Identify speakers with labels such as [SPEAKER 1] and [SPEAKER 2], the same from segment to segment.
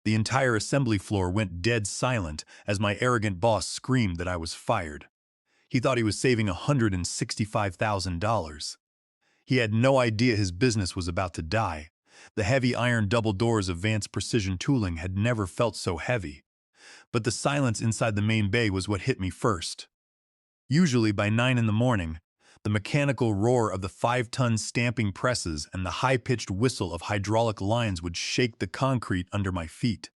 [SPEAKER 1] The entire assembly floor went dead silent as my arrogant boss screamed that I was fired. He thought he was saving $165,000. He had no idea his business was about to die. The heavy iron double doors of Advanced Precision Tooling had never felt so heavy. But the silence inside the main bay was what hit me first. Usually by 9 in the morning, the mechanical roar of the 5-ton stamping presses and the high-pitched whistle of hydraulic lines would shake the concrete under my feet.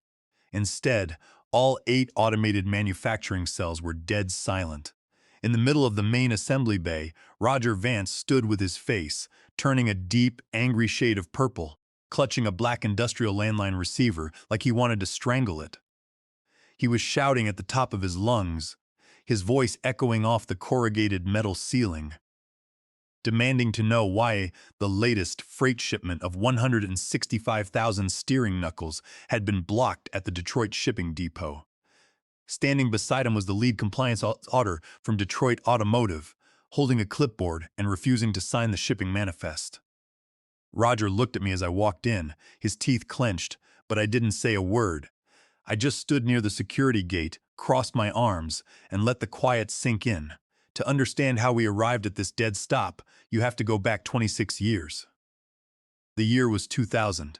[SPEAKER 1] Instead, all 8 automated manufacturing cells were dead silent. In the middle of the main assembly bay, Roger Vance stood with his face, turning a deep, angry shade of purple, clutching a black industrial landline receiver like he wanted to strangle it. He was shouting at the top of his lungs, his voice echoing off the corrugated metal ceiling, demanding to know why the latest freight shipment of 165,000 steering knuckles had been blocked at the Detroit shipping depot. Standing beside him was the lead compliance auditor from Detroit Automotive, holding a clipboard and refusing to sign the shipping manifest. Roger looked at me as I walked in, his teeth clenched, but I didn't say a word. I just stood near the security gate, crossed my arms, and let the quiet sink in. To understand how we arrived at this dead stop, you have to go back 26 years. The year was 2000.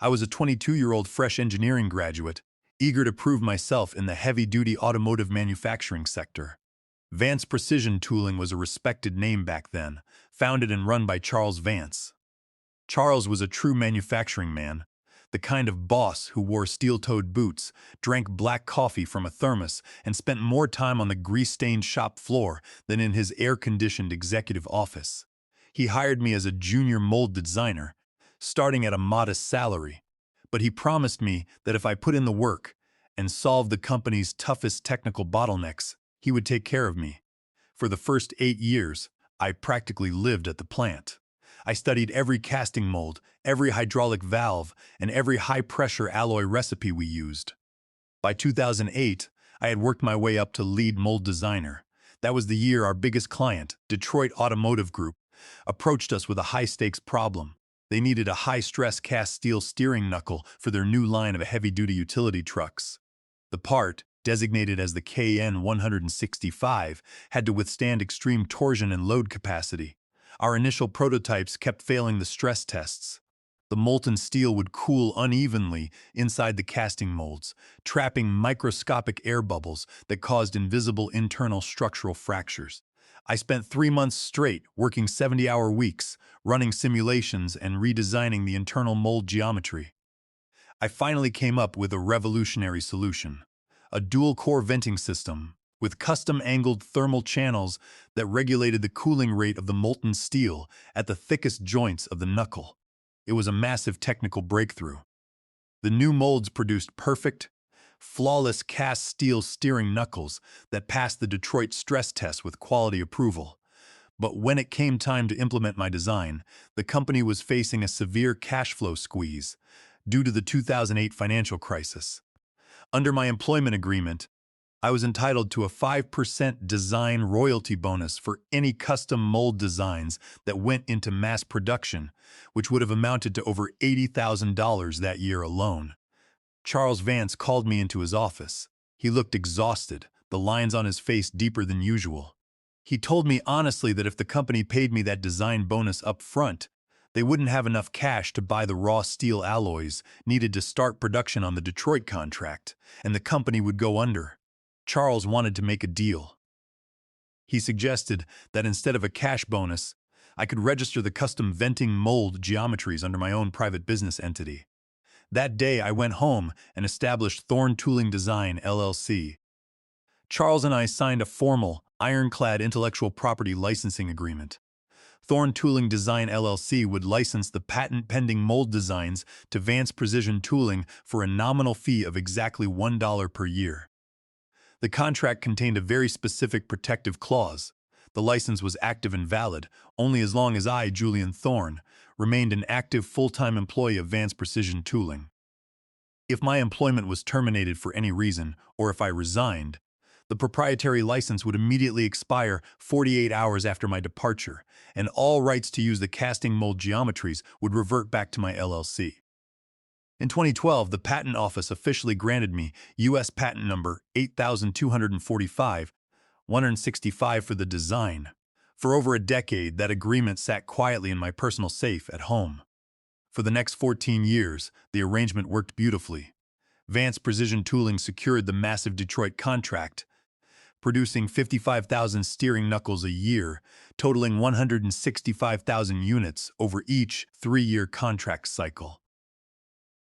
[SPEAKER 1] I was a 22-year-old fresh engineering graduate, eager to prove myself in the heavy-duty automotive manufacturing sector. Vance Precision Tooling was a respected name back then, founded and run by Charles Vance. Charles was a true manufacturing man, the kind of boss who wore steel-toed boots, drank black coffee from a thermos, and spent more time on the grease-stained shop floor than in his air-conditioned executive office. He hired me as a junior mold designer, starting at a modest salary, but he promised me that if I put in the work and solved the company's toughest technical bottlenecks, he would take care of me. For the first 8 years, I practically lived at the plant. I studied every casting mold, every hydraulic valve, and every high-pressure alloy recipe we used. By 2008, I had worked my way up to lead mold designer. That was the year our biggest client, Detroit Automotive Group, approached us with a high-stakes problem. They needed a high-stress cast steel steering knuckle for their new line of heavy-duty utility trucks. The part, designated as the KN-165, had to withstand extreme torsion and load capacity. Our initial prototypes kept failing the stress tests. The molten steel would cool unevenly inside the casting molds, trapping microscopic air bubbles that caused invisible internal structural fractures. I spent 3 months straight working 70-hour weeks, running simulations and redesigning the internal mold geometry. I finally came up with a revolutionary solution: a dual-core venting system with custom-angled thermal channels that regulated the cooling rate of the molten steel at the thickest joints of the knuckle. It was a massive technical breakthrough. The new molds produced perfect, flawless cast steel steering knuckles that passed the Detroit stress test with quality approval. But when it came time to implement my design, the company was facing a severe cash flow squeeze due to the 2008 financial crisis. Under my employment agreement, I was entitled to a 5% design royalty bonus for any custom mold designs that went into mass production, which would have amounted to over $80,000 that year alone. Charles Vance called me into his office. He looked exhausted, the lines on his face deeper than usual. He told me honestly that if the company paid me that design bonus up front, they wouldn't have enough cash to buy the raw steel alloys needed to start production on the Detroit contract, and the company would go under. Charles wanted to make a deal. He suggested that instead of a cash bonus, I could register the custom venting mold geometries under my own private business entity. That day, I went home and established Thorn Tooling Design, LLC. Charles and I signed a formal, ironclad intellectual property licensing agreement. Thorn Tooling Design, LLC would license the patent-pending mold designs to Vance Precision Tooling for a nominal fee of exactly $1 per year. The contract contained a very specific protective clause. The license was active and valid only as long as I, Julian Thorne, remained an active full-time employee of Vance Precision Tooling. If my employment was terminated for any reason, or if I resigned, the proprietary license would immediately expire 48 hours after my departure, and all rights to use the casting mold geometries would revert back to my LLC. In 2012, the Patent Office officially granted me U.S. Patent Number 8245, 165 for the design. For over a decade, that agreement sat quietly in my personal safe at home. For the next 14 years, the arrangement worked beautifully. Vance Precision Tooling secured the massive Detroit contract, producing 55,000 steering knuckles a year, totaling 165,000 units over each 3-year contract cycle.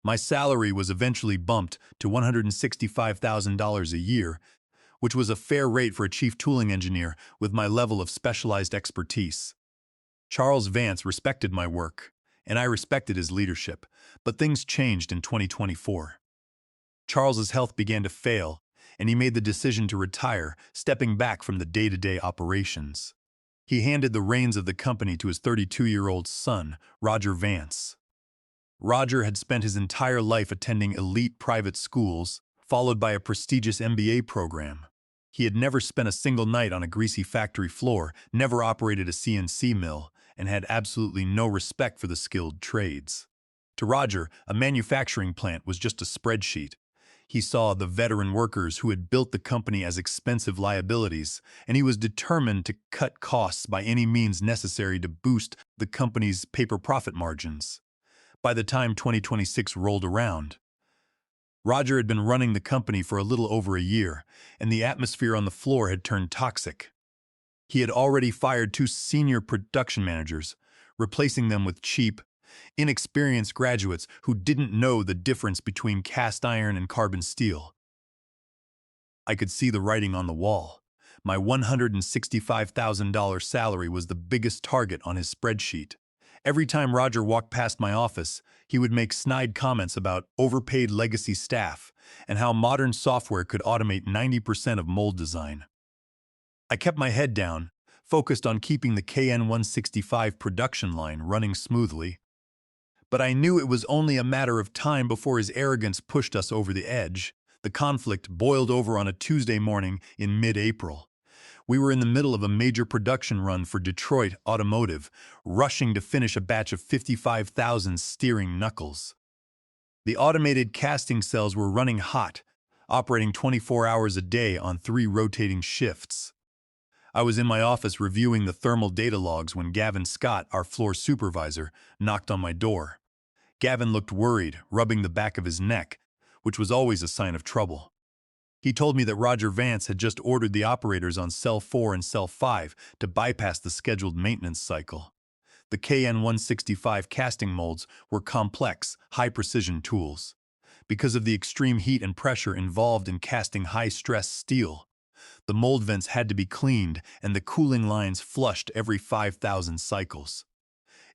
[SPEAKER 1] My salary was eventually bumped to $165,000 a year, which was a fair rate for a chief tooling engineer with my level of specialized expertise. Charles Vance respected my work, and I respected his leadership, but things changed in 2024. Charles's health began to fail, and he made the decision to retire, stepping back from the day-to-day operations. He handed the reins of the company to his 32-year-old son, Roger Vance. Roger had spent his entire life attending elite private schools, followed by a prestigious MBA program. He had never spent a single night on a greasy factory floor, never operated a CNC mill, and had absolutely no respect for the skilled trades. To Roger, a manufacturing plant was just a spreadsheet. He saw the veteran workers who had built the company as expensive liabilities, and he was determined to cut costs by any means necessary to boost the company's paper profit margins. By the time 2026 rolled around, Roger had been running the company for a little over a year, and the atmosphere on the floor had turned toxic. He had already fired 2 senior production managers, replacing them with cheap, inexperienced graduates who didn't know the difference between cast iron and carbon steel. I could see the writing on the wall. My $165,000 salary was the biggest target on his spreadsheet. Every time Roger walked past my office, he would make snide comments about overpaid legacy staff and how modern software could automate 90% of mold design. I kept my head down, focused on keeping the KN-165 production line running smoothly. But I knew it was only a matter of time before his arrogance pushed us over the edge. The conflict boiled over on a Tuesday morning in mid-April. We were in the middle of a major production run for Detroit Automotive, rushing to finish a batch of 55,000 steering knuckles. The automated casting cells were running hot, operating 24 hours a day on 3 rotating shifts. I was in my office reviewing the thermal data logs when Gavin Scott, our floor supervisor, knocked on my door. Gavin looked worried, rubbing the back of his neck, which was always a sign of trouble. He told me that Roger Vance had just ordered the operators on Cell 4 and Cell 5 to bypass the scheduled maintenance cycle. The KN-165 casting molds were complex, high-precision tools. Because of the extreme heat and pressure involved in casting high-stress steel, the mold vents had to be cleaned and the cooling lines flushed every 5,000 cycles.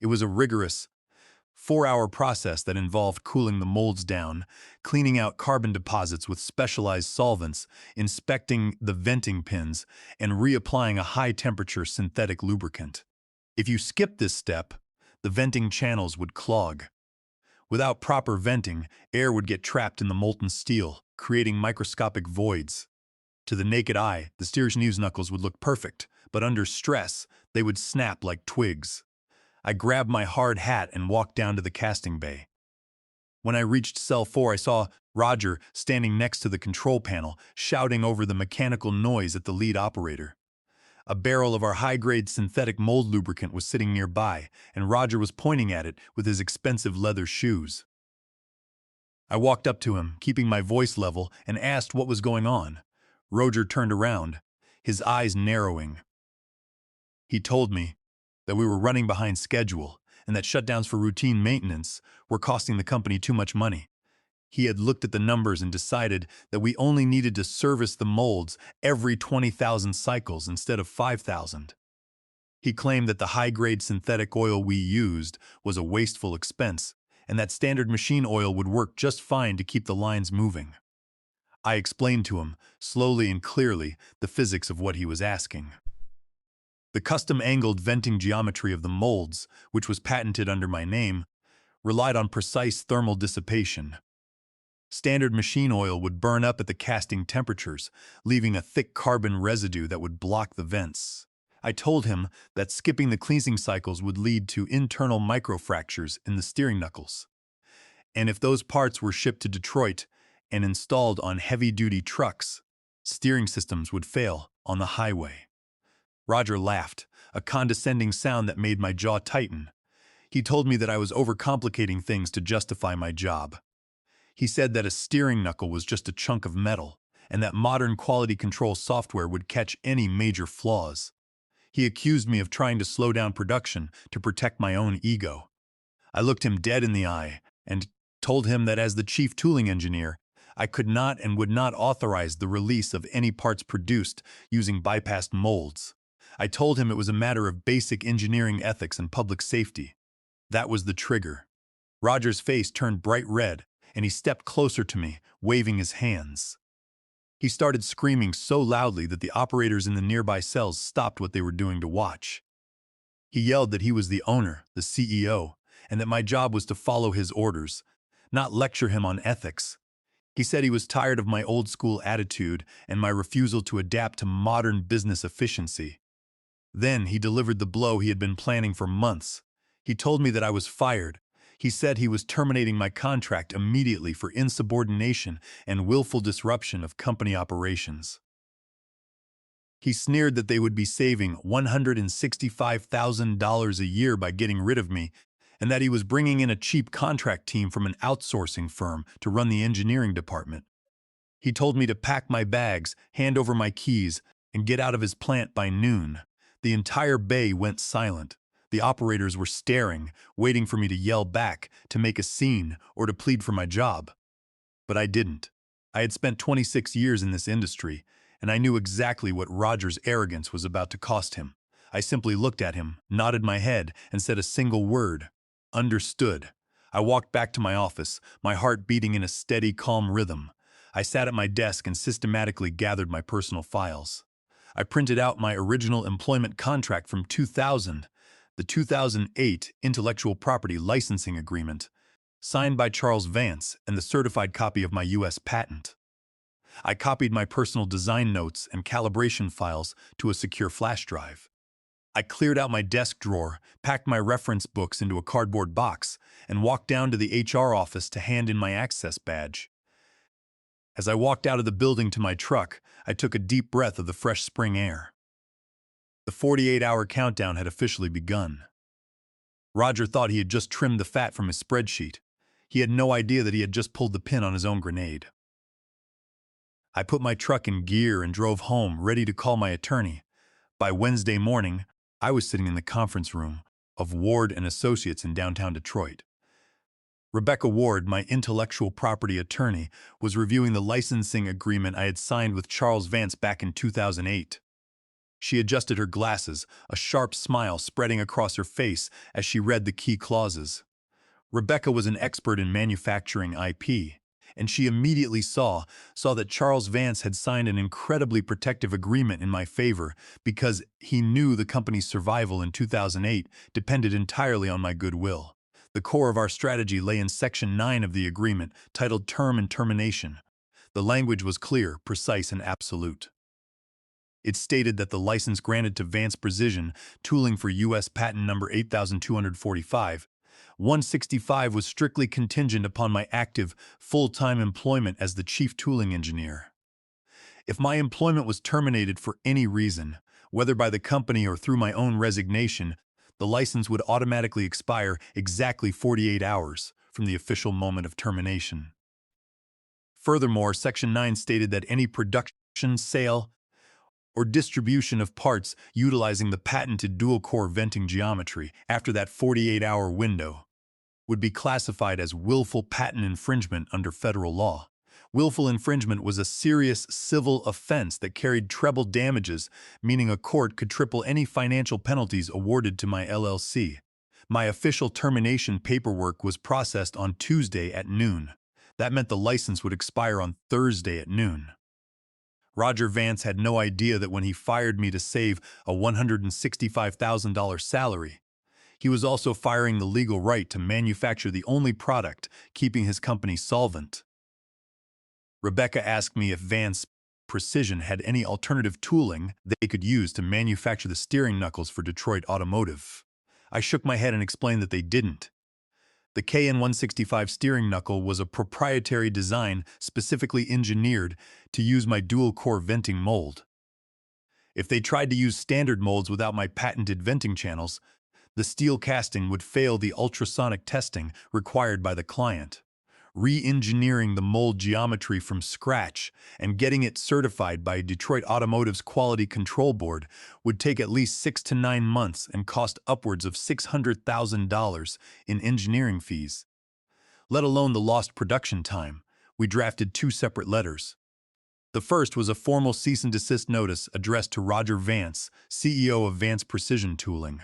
[SPEAKER 1] It was a rigorous, 4-hour process that involved cooling the molds down, cleaning out carbon deposits with specialized solvents, inspecting the venting pins, and reapplying a high-temperature synthetic lubricant. If you skipped this step, the venting channels would clog. Without proper venting, air would get trapped in the molten steel, creating microscopic voids. To the naked eye, the steering knuckles would look perfect, but under stress, they would snap like twigs. I grabbed my hard hat and walked down to the casting bay. When I reached Cell 4, I saw Roger standing next to the control panel, shouting over the mechanical noise at the lead operator. A barrel of our high-grade synthetic mold lubricant was sitting nearby, and Roger was pointing at it with his expensive leather shoes. I walked up to him, keeping my voice level, and asked what was going on. Roger turned around, his eyes narrowing. He told me that we were running behind schedule and that shutdowns for routine maintenance were costing the company too much money. He had looked at the numbers and decided that we only needed to service the molds every 20,000 cycles instead of 5,000. He claimed that the high-grade synthetic oil we used was a wasteful expense and that standard machine oil would work just fine to keep the lines moving. I explained to him, slowly and clearly, the physics of what he was asking. The custom-angled venting geometry of the molds, which was patented under my name, relied on precise thermal dissipation. Standard machine oil would burn up at the casting temperatures, leaving a thick carbon residue that would block the vents. I told him that skipping the cleansing cycles would lead to internal microfractures in the steering knuckles. And if those parts were shipped to Detroit and installed on heavy-duty trucks, steering systems would fail on the highway. Roger laughed, a condescending sound that made my jaw tighten. He told me that I was overcomplicating things to justify my job. He said that a steering knuckle was just a chunk of metal, and that modern quality control software would catch any major flaws. He accused me of trying to slow down production to protect my own ego. I looked him dead in the eye and told him that as the chief tooling engineer, I could not and would not authorize the release of any parts produced using bypassed molds. I told him it was a matter of basic engineering ethics and public safety. That was the trigger. Roger's face turned bright red, and he stepped closer to me, waving his hands. He started screaming so loudly that the operators in the nearby cells stopped what they were doing to watch. He yelled that he was the owner, the CEO, and that my job was to follow his orders, not lecture him on ethics. He said he was tired of my old-school attitude and my refusal to adapt to modern business efficiency. Then he delivered the blow he had been planning for months. He told me that I was fired. He said he was terminating my contract immediately for insubordination and willful disruption of company operations. He sneered that they would be saving $165,000 a year by getting rid of me, and that he was bringing in a cheap contract team from an outsourcing firm to run the engineering department. He told me to pack my bags, hand over my keys, and get out of his plant by noon. The entire bay went silent. The operators were staring, waiting for me to yell back, to make a scene, or to plead for my job. But I didn't. I had spent 26 years in this industry, and I knew exactly what Roger's arrogance was about to cost him. I simply looked at him, nodded my head, and said a single word: understood. I walked back to my office, my heart beating in a steady, calm rhythm. I sat at my desk and systematically gathered my personal files. I printed out my original employment contract from 2000, the 2008 Intellectual Property Licensing Agreement, signed by Charles Vance, and the certified copy of my U.S. patent. I copied my personal design notes and calibration files to a secure flash drive. I cleared out my desk drawer, packed my reference books into a cardboard box, and walked down to the HR office to hand in my access badge. As I walked out of the building to my truck, I took a deep breath of the fresh spring air. The 48-hour countdown had officially begun. Roger thought he had just trimmed the fat from his spreadsheet. He had no idea that he had just pulled the pin on his own grenade. I put my truck in gear and drove home, ready to call my attorney. By Wednesday morning, I was sitting in the conference room of Ward and Associates in downtown Detroit. Rebecca Ward, my intellectual property attorney, was reviewing the licensing agreement I had signed with Charles Vance back in 2008. She adjusted her glasses, a sharp smile spreading across her face as she read the key clauses. Rebecca was an expert in manufacturing IP, and she immediately saw that Charles Vance had signed an incredibly protective agreement in my favor because he knew the company's survival in 2008 depended entirely on my goodwill. The core of our strategy lay in Section 9 of the agreement, titled Term and Termination. The language was clear, precise, and absolute. It stated that the license granted to Vance Precision Tooling for U.S. Patent Number 8245, 165 was strictly contingent upon my active, full-time employment as the chief tooling engineer. If my employment was terminated for any reason, whether by the company or through my own resignation, the license would automatically expire exactly 48 hours from the official moment of termination. Furthermore, Section 9 stated that any production, sale, or distribution of parts utilizing the patented dual-core venting geometry after that 48-hour window would be classified as willful patent infringement under federal law. Willful infringement was a serious civil offense that carried treble damages, meaning a court could triple any financial penalties awarded to my LLC. My official termination paperwork was processed on Tuesday at noon. That meant the license would expire on Thursday at noon. Roger Vance had no idea that when he fired me to save a $165,000 salary, he was also firing the legal right to manufacture the only product keeping his company solvent. Rebecca asked me if Vance Precision had any alternative tooling they could use to manufacture the steering knuckles for Detroit Automotive. I shook my head and explained that they didn't. The KN-165 steering knuckle was a proprietary design specifically engineered to use my dual-core venting mold. If they tried to use standard molds without my patented venting channels, the steel casting would fail the ultrasonic testing required by the client. Re-engineering the mold geometry from scratch and getting it certified by Detroit Automotive's Quality Control Board would take at least 6 to 9 months and cost upwards of $600,000 in engineering fees. Let alone the lost production time, we drafted 2 separate letters. The first was a formal cease and desist notice addressed to Roger Vance, CEO of Vance Precision Tooling.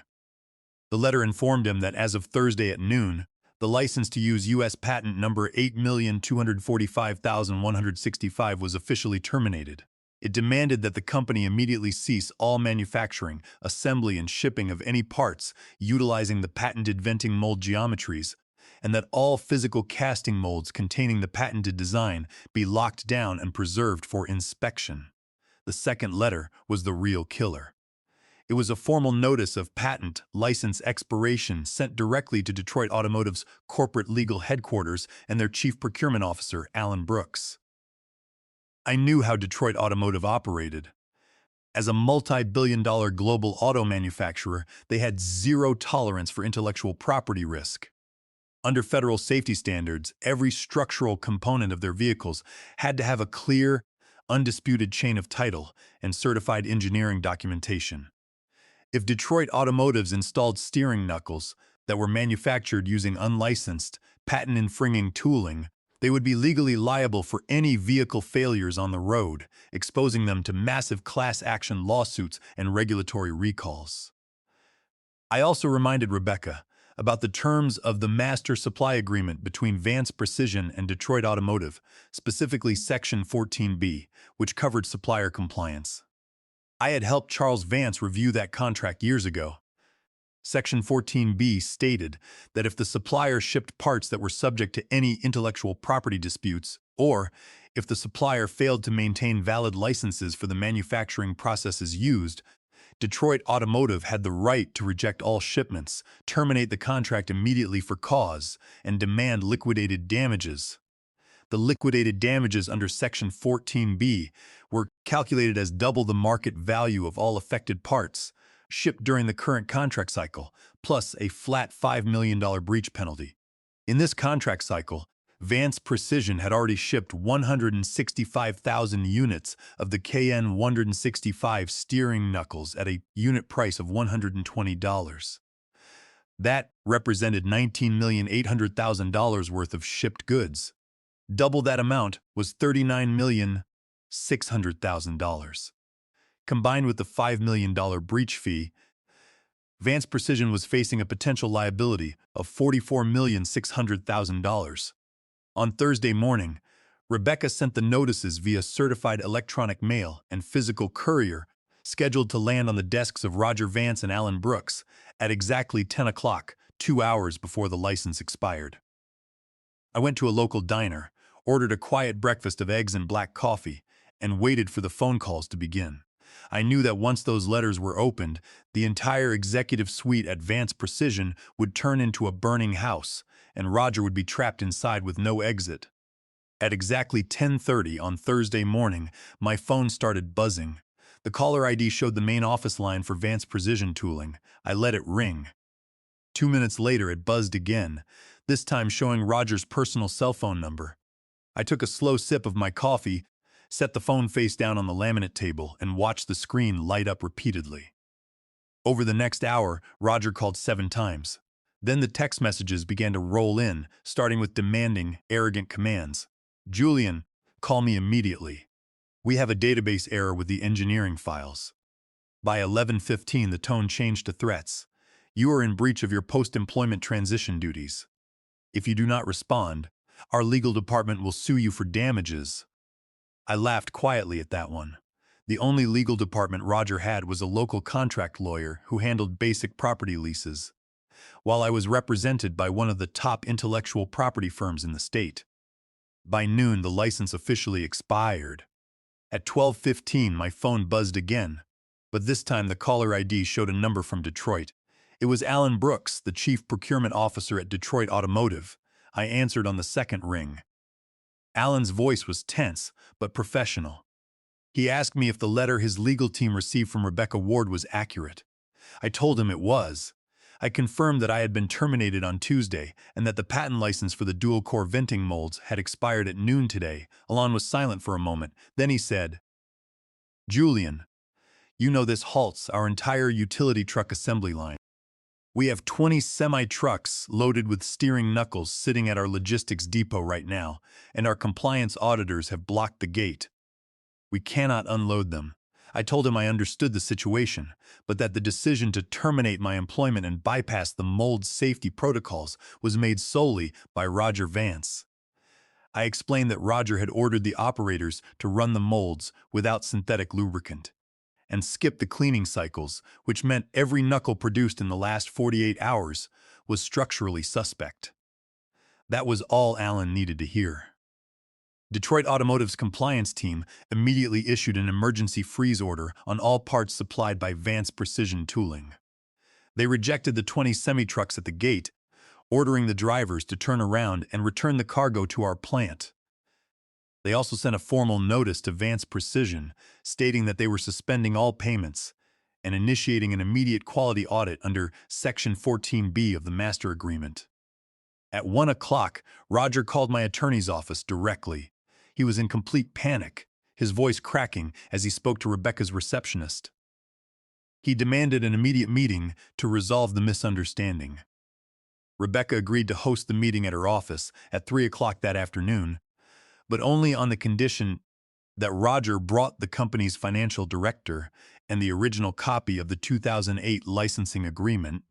[SPEAKER 1] The letter informed him that as of Thursday at noon, the license to use U.S. patent number 8,245,165 was officially terminated. It demanded that the company immediately cease all manufacturing, assembly, and shipping of any parts utilizing the patented venting mold geometries, and that all physical casting molds containing the patented design be locked down and preserved for inspection. The second letter was the real killer. It was a formal notice of patent license expiration sent directly to Detroit Automotive's corporate legal headquarters and their chief procurement officer, Alan Brooks. I knew how Detroit Automotive operated. As a multi-billion-dollar global auto manufacturer, they had zero tolerance for intellectual property risk. Under federal safety standards, every structural component of their vehicles had to have a clear, undisputed chain of title and certified engineering documentation. If Detroit Automotive's installed steering knuckles that were manufactured using unlicensed, patent-infringing tooling, they would be legally liable for any vehicle failures on the road, exposing them to massive class action lawsuits and regulatory recalls. I also reminded Rebecca about the terms of the Master Supply Agreement between Vance Precision and Detroit Automotive, specifically Section 14B, which covered supplier compliance. I had helped Charles Vance review that contract years ago. Section 14B stated that if the supplier shipped parts that were subject to any intellectual property disputes, or if the supplier failed to maintain valid licenses for the manufacturing processes used, Detroit Automotive had the right to reject all shipments, terminate the contract immediately for cause, and demand liquidated damages. The liquidated damages under Section 14B were calculated as double the market value of all affected parts, shipped during the current contract cycle, plus a flat $5 million breach penalty. In this contract cycle, Vance Precision had already shipped 165,000 units of the KN-165 steering knuckles at a unit price of $120. That represented $19,800,000 worth of shipped goods. Double that amount was $39,600,000. Combined with the $5 million breach fee, Vance Precision was facing a potential liability of $44,600,000. On Thursday morning, Rebecca sent the notices via certified electronic mail and physical courier, scheduled to land on the desks of Roger Vance and Alan Brooks at exactly 10 o'clock, 2 hours before the license expired. I went to a local diner, ordered a quiet breakfast of eggs and black coffee, and waited for the phone calls to begin. I knew that once those letters were opened, the entire executive suite at Vance Precision would turn into a burning house, and Roger would be trapped inside with no exit. At exactly 10:30 on Thursday morning, my phone started buzzing. The caller ID showed the main office line for Vance Precision Tooling. I let it ring. 2 minutes later, it buzzed again, this time showing Roger's personal cell phone number. I took a slow sip of my coffee, set the phone face down on the laminate table, and watched the screen light up repeatedly. Over the next hour, Roger called 7 times. Then the text messages began to roll in, starting with demanding, arrogant commands. "Julian, call me immediately. We have a database error with the engineering files." By 11:15, the tone changed to threats. "You are in breach of your post-employment transition duties. If you do not respond, our legal department will sue you for damages." I laughed quietly at that one. The only legal department Roger had was a local contract lawyer who handled basic property leases, while I was represented by one of the top intellectual property firms in the state. By noon, the license officially expired. At 12:15, my phone buzzed again, but this time the caller ID showed a number from Detroit. It was Alan Brooks, the chief procurement officer at Detroit Automotive. I answered on the second ring. Alan's voice was tense, but professional. He asked me if the letter his legal team received from Rebecca Ward was accurate. I told him it was. I confirmed that I had been terminated on Tuesday and that the patent license for the dual-core venting molds had expired at noon today. Alan was silent for a moment. Then he said, "Julian, you know this halts our entire utility truck assembly line. We have 20 semi-trucks loaded with steering knuckles sitting at our logistics depot right now, and our compliance auditors have blocked the gate. We cannot unload them." I told him I understood the situation, but that the decision to terminate my employment and bypass the mold safety protocols was made solely by Roger Vance. I explained that Roger had ordered the operators to run the molds without synthetic lubricant and skip the cleaning cycles, which meant every knuckle produced in the last 48 hours was structurally suspect. That was all Alan needed to hear. Detroit Automotive's compliance team immediately issued an emergency freeze order on all parts supplied by Vance Precision Tooling. They rejected the 20 semi-trucks at the gate, ordering the drivers to turn around and return the cargo to our plant. They also sent a formal notice to Vance Precision stating that they were suspending all payments and initiating an immediate quality audit under Section 14B of the Master Agreement. At 1 o'clock, Roger called my attorney's office directly. He was in complete panic, his voice cracking as he spoke to Rebecca's receptionist. He demanded an immediate meeting to resolve the misunderstanding. Rebecca agreed to host the meeting at her office at 3 o'clock that afternoon, but only on the condition that Roger brought the company's financial director and the original copy of the 2008 licensing agreement.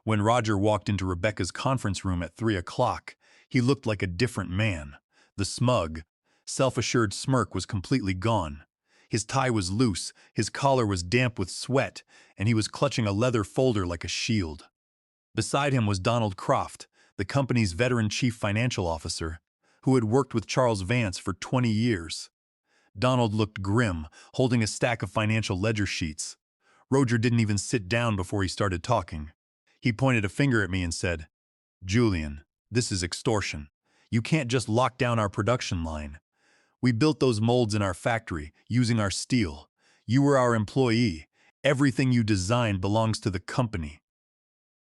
[SPEAKER 1] When Roger walked into Rebecca's conference room at 3 o'clock, he looked like a different man. The smug, self-assured smirk was completely gone. His tie was loose, his collar was damp with sweat, and he was clutching a leather folder like a shield. Beside him was Donald Croft, the company's veteran chief financial officer, who had worked with Charles Vance for 20 years. Donald looked grim, holding a stack of financial ledger sheets. Roger didn't even sit down before he started talking. He pointed a finger at me and said, "Julian, this is extortion. You can't just lock down our production line. We built those molds in our factory, using our steel. You were our employee. Everything you designed belongs to the company."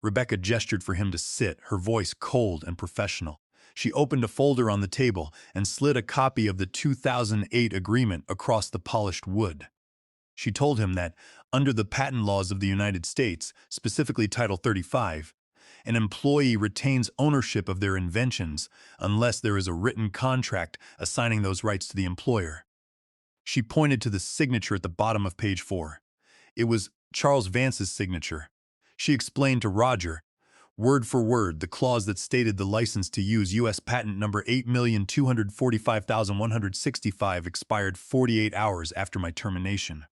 [SPEAKER 1] Rebecca gestured for him to sit, her voice cold and professional. She opened a folder on the table and slid a copy of the 2008 agreement across the polished wood. She told him that, under the patent laws of the United States, specifically Title 35, an employee retains ownership of their inventions unless there is a written contract assigning those rights to the employer. She pointed to the signature at the bottom of page 4. It was Charles Vance's signature. She explained to Roger, word for word, the clause that stated the license to use U.S. patent number 8,245,165 expired 48 hours after my termination.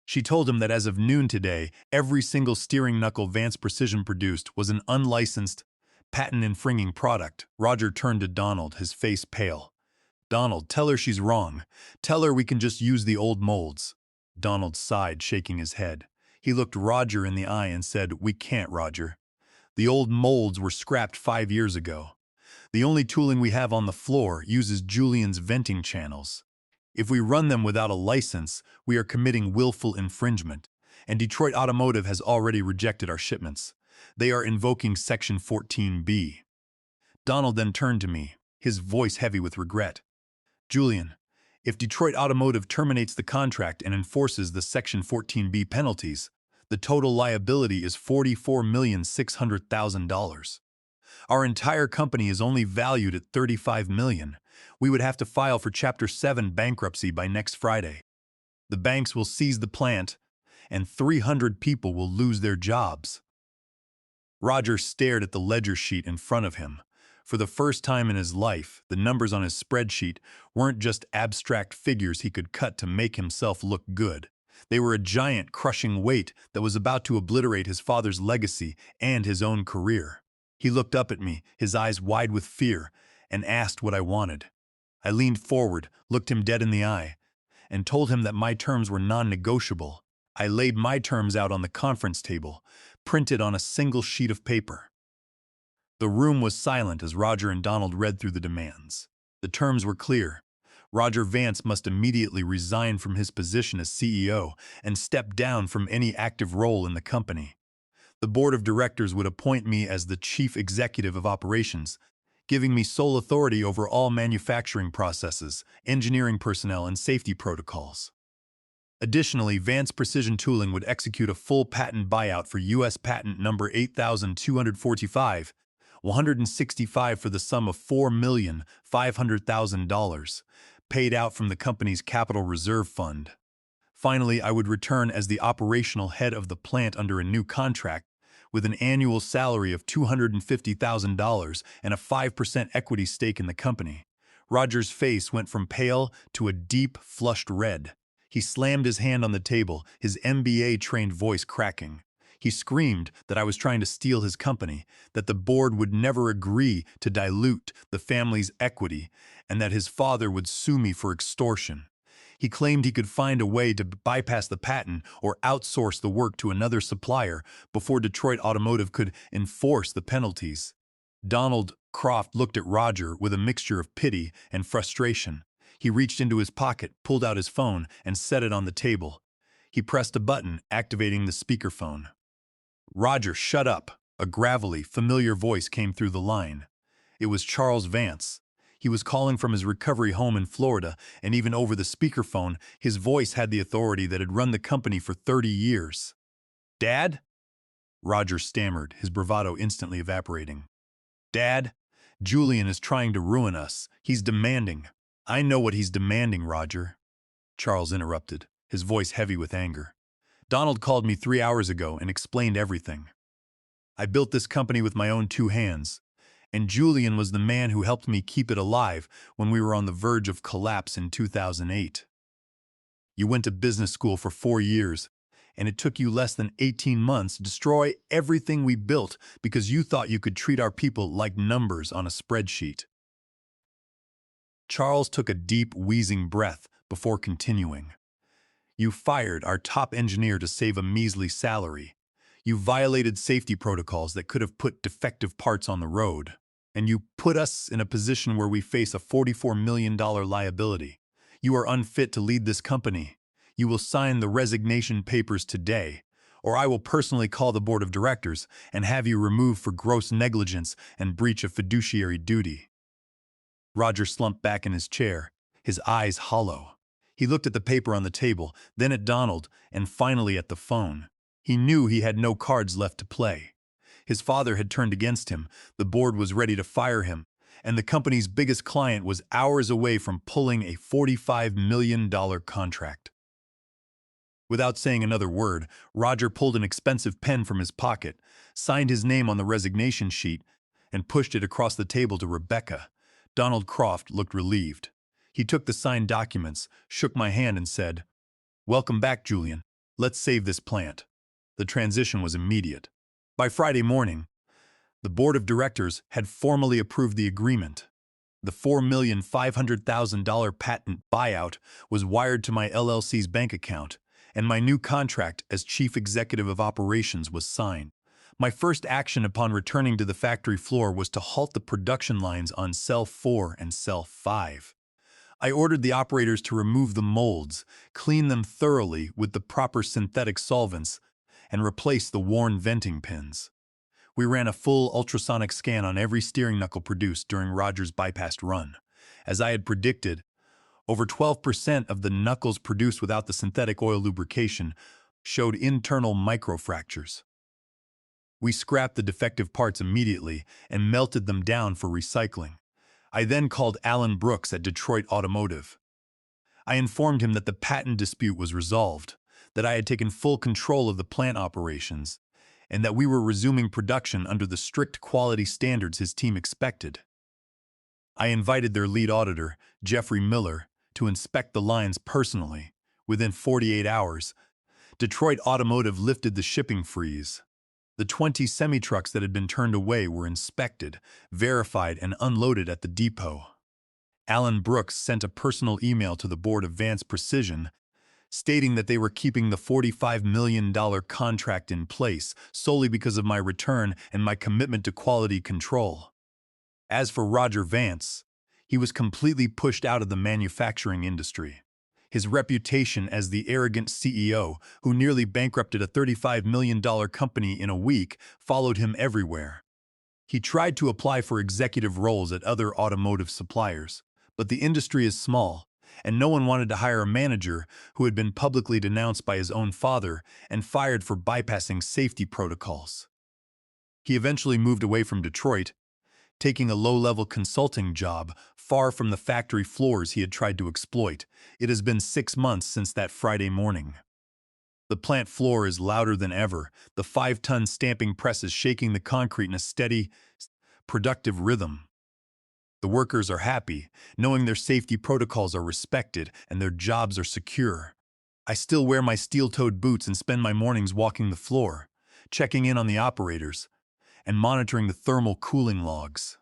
[SPEAKER 1] She told him that as of noon today, every single steering knuckle Vance Precision produced was an unlicensed, patent-infringing product. Roger turned to Donald, his face pale. "Donald, tell her she's wrong. Tell her we can just use the old molds." Donald sighed, shaking his head. He looked Roger in the eye and said, "We can't, Roger. The old molds were scrapped 5 years ago. The only tooling we have on the floor uses Julian's venting channels. If we run them without a license, we are committing willful infringement, and Detroit Automotive has already rejected our shipments. They are invoking Section 14B. Donald then turned to me, his voice heavy with regret. "Julian, if Detroit Automotive terminates the contract and enforces the Section 14B penalties, the total liability is $44,600,000. Our entire company is only valued at $35 million. We would have to file for Chapter 7 bankruptcy by next Friday. The banks will seize the plant, and 300 people will lose their jobs." Roger stared at the ledger sheet in front of him. For the first time in his life, the numbers on his spreadsheet weren't just abstract figures he could cut to make himself look good. They were a giant, crushing weight that was about to obliterate his father's legacy and his own career. He looked up at me, his eyes wide with fear, and asked what I wanted. I leaned forward, looked him dead in the eye, and told him that my terms were non-negotiable. I laid my terms out on the conference table, printed on a single sheet of paper. The room was silent as Roger and Donald read through the demands. The terms were clear. Roger Vance must immediately resign from his position as CEO and step down from any active role in the company. The board of directors would appoint me as the chief executive of operations, giving me sole authority over all manufacturing processes, engineering personnel, and safety protocols. Additionally, Vance Precision Tooling would execute a full patent buyout for U.S. patent number 8245, 165 for the sum of $4,500,000, paid out from the company's capital reserve fund. Finally, I would return as the operational head of the plant under a new contract, with an annual salary of $250,000 and a 5% equity stake in the company. Roger's face went from pale to a deep, flushed red. He slammed his hand on the table, his MBA-trained voice cracking. He screamed that I was trying to steal his company, that the board would never agree to dilute the family's equity, and that his father would sue me for extortion. He claimed he could find a way to bypass the patent or outsource the work to another supplier before Detroit Automotive could enforce the penalties. Donald Croft looked at Roger with a mixture of pity and frustration. He reached into his pocket, pulled out his phone, and set it on the table. He pressed a button, activating the speakerphone. "Roger, shut up," a gravelly, familiar voice came through the line. It was Charles Vance. He was calling from his recovery home in Florida, and even over the speakerphone, his voice had the authority that had run the company for 30 years. "Dad?" Roger stammered, his bravado instantly evaporating. "Dad, Julian is trying to ruin us. He's demanding." "I know what he's demanding, Roger," Charles interrupted, his voice heavy with anger. "Donald called me 3 hours ago and explained everything. I built this company with my own 2 hands. And Julian was the man who helped me keep it alive when we were on the verge of collapse in 2008. You went to business school for 4 years, and it took you less than 18 months to destroy everything we built because you thought you could treat our people like numbers on a spreadsheet." Charles took a deep, wheezing breath before continuing. "You fired our top engineer to save a measly salary. You violated safety protocols that could have put defective parts on the road. And you put us in a position where we face a $44 million liability. You are unfit to lead this company. You will sign the resignation papers today, or I will personally call the board of directors and have you removed for gross negligence and breach of fiduciary duty." Roger slumped back in his chair, his eyes hollow. He looked at the paper on the table, then at Donald, and finally at the phone. He knew he had no cards left to play. His father had turned against him, the board was ready to fire him, and the company's biggest client was hours away from pulling a $45 million contract. Without saying another word, Roger pulled an expensive pen from his pocket, signed his name on the resignation sheet, and pushed it across the table to Rebecca. Donald Croft looked relieved. He took the signed documents, shook my hand, and said, "Welcome back, Julian. Let's save this plant." The transition was immediate. By Friday morning, the board of directors had formally approved the agreement. The $4,500,000 patent buyout was wired to my LLC's bank account, and my new contract as chief executive of operations was signed. My first action upon returning to the factory floor was to halt the production lines on Cell 4 and Cell 5. I ordered the operators to remove the molds, clean them thoroughly with the proper synthetic solvents, and replace the worn venting pins. We ran a full ultrasonic scan on every steering knuckle produced during Roger's bypassed run. As I had predicted, over 12% of the knuckles produced without the synthetic oil lubrication showed internal microfractures. We scrapped the defective parts immediately and melted them down for recycling. I then called Alan Brooks at Detroit Automotive. I informed him that the patent dispute was resolved, that I had taken full control of the plant operations, and that we were resuming production under the strict quality standards his team expected. I invited their lead auditor, Jeffrey Miller, to inspect the lines personally. Within 48 hours, Detroit Automotive lifted the shipping freeze. The 20 semi-trucks that had been turned away were inspected, verified, and unloaded at the depot. Alan Brooks sent a personal email to the board of Vance Precision stating that they were keeping the $45 million contract in place solely because of my return and my commitment to quality control. As for Roger Vance, he was completely pushed out of the manufacturing industry. His reputation as the arrogant CEO who nearly bankrupted a $35 million company in a week followed him everywhere. He tried to apply for executive roles at other automotive suppliers, but the industry is small, and no one wanted to hire a manager who had been publicly denounced by his own father and fired for bypassing safety protocols. He eventually moved away from Detroit, taking a low-level consulting job far from the factory floors he had tried to exploit. It has been 6 months since that Friday morning. The plant floor is louder than ever, the 5-ton stamping press is shaking the concrete in a steady, productive rhythm. The workers are happy, knowing their safety protocols are respected and their jobs are secure. I still wear my steel-toed boots and spend my mornings walking the floor, checking in on the operators, and monitoring the thermal cooling logs.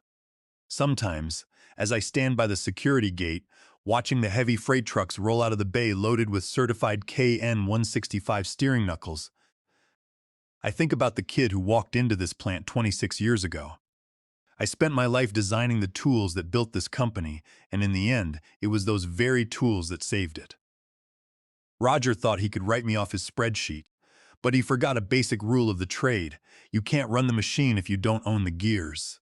[SPEAKER 1] Sometimes, as I stand by the security gate, watching the heavy freight trucks roll out of the bay loaded with certified KN-165 steering knuckles, I think about the kid who walked into this plant 26 years ago. I spent my life designing the tools that built this company, and in the end, it was those very tools that saved it. Roger thought he could write me off his spreadsheet, but he forgot a basic rule of the trade. You can't run the machine if you don't own the gears.